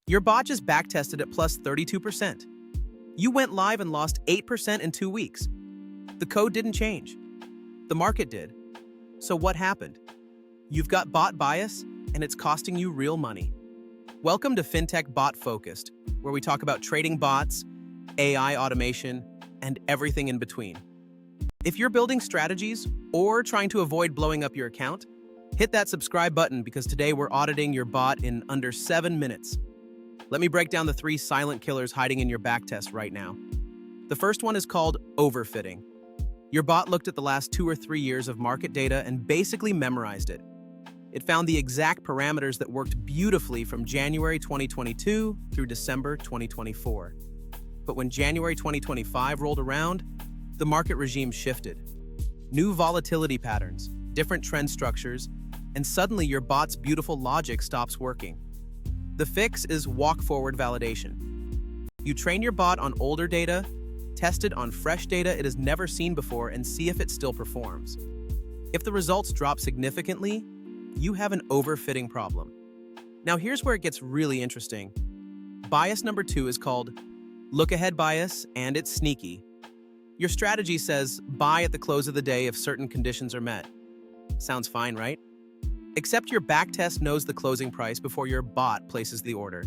Your bot just backtested at plus 32%. You went live and lost 8% in 2 weeks. The code didn't change. The market did. So what happened? You've got bot bias, and it's costing you real money. Welcome to FinTech Bot Focused, where we talk about trading bots, AI automation, and everything in between. If you're building strategies or trying to avoid blowing up your account, hit that subscribe button because today we're auditing your bot in under 7 minutes. Let me break down the 3 silent killers hiding in your backtest right now. The first one is called overfitting. Your bot looked at the last 2 or 3 years of market data and basically memorized it. It found the exact parameters that worked beautifully from January 2022 through December 2024. But when January 2025 rolled around, the market regime shifted. New volatility patterns, different trend structures, and suddenly your bot's beautiful logic stops working. The fix is walk-forward validation. You train your bot on older data, test it on fresh data it has never seen before, and see if it still performs. If the results drop significantly, you have an overfitting problem. Now here's where it gets really interesting. Bias number 2 is called look-ahead bias, and it's sneaky. Your strategy says buy at the close of the day if certain conditions are met. Sounds fine, right? Except your backtest knows the closing price before your bot places the order.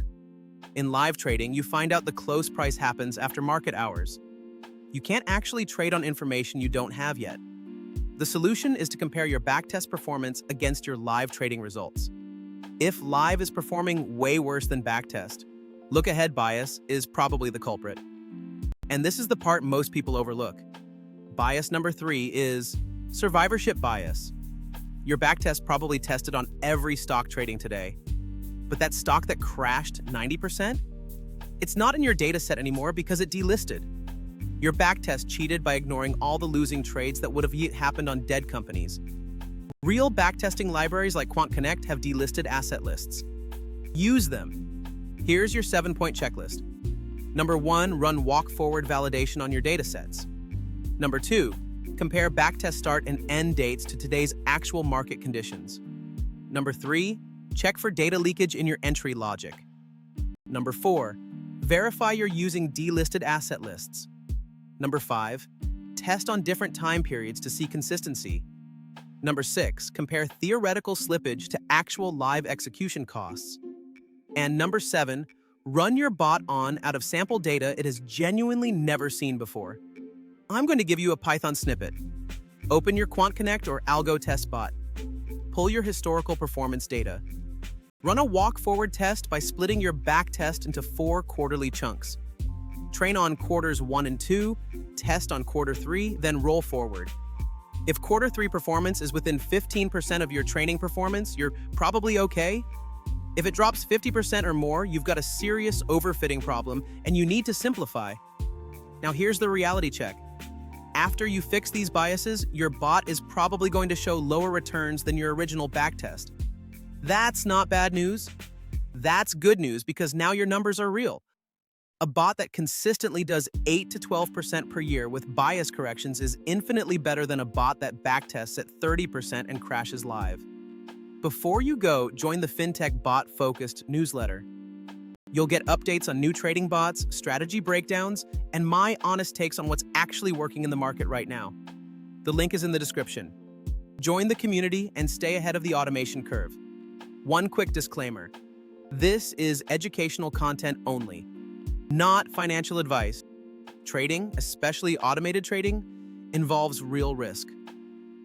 In live trading, you find out the close price happens after market hours. You can't actually trade on information you don't have yet. The solution is to compare your backtest performance against your live trading results. If live is performing way worse than backtest, look-ahead bias is probably the culprit. And this is the part most people overlook. Bias number 3 is survivorship bias. Your backtest probably tested on every stock trading today. But that stock that crashed 90%? It's not in your data set anymore because it delisted. Your backtest cheated by ignoring all the losing trades that would have happened on dead companies. Real backtesting libraries like QuantConnect have delisted asset lists. Use them. Here's your 7-point checklist. Number 1, run walk-forward validation on your datasets. Number 2, compare backtest start and end dates to today's actual market conditions. Number 3, check for data leakage in your entry logic. Number 4, verify you're using delisted asset lists. Number 5, test on different time periods to see consistency. Number 6, compare theoretical slippage to actual live execution costs. And number 7, run your bot on out of sample data it has genuinely never seen before. I'm going to give you a Python snippet. Open your QuantConnect or AlgoTest bot. Pull your historical performance data. Run a walk-forward test by splitting your backtest into 4 quarterly chunks. Train on quarters 1 and 2, test on quarter 3, then roll forward. If quarter 3 performance is within 15% of your training performance, you're probably okay. If it drops 50% or more, you've got a serious overfitting problem and you need to simplify. Now here's the reality check. After you fix these biases, your bot is probably going to show lower returns than your original backtest. That's not bad news. That's good news because now your numbers are real. A bot that consistently does 8 to 12% per year with bias corrections is infinitely better than a bot that backtests at 30% and crashes live. Before you go, join the FinTech Bot Focused newsletter. You'll get updates on new trading bots, strategy breakdowns, and my honest takes on what's actually working in the market right now. The link is in the description. Join the community and stay ahead of the automation curve. One quick disclaimer. This is educational content only, not financial advice. Trading, especially automated trading, involves real risk.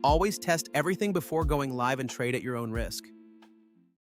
Always test everything before going live and trade at your own risk.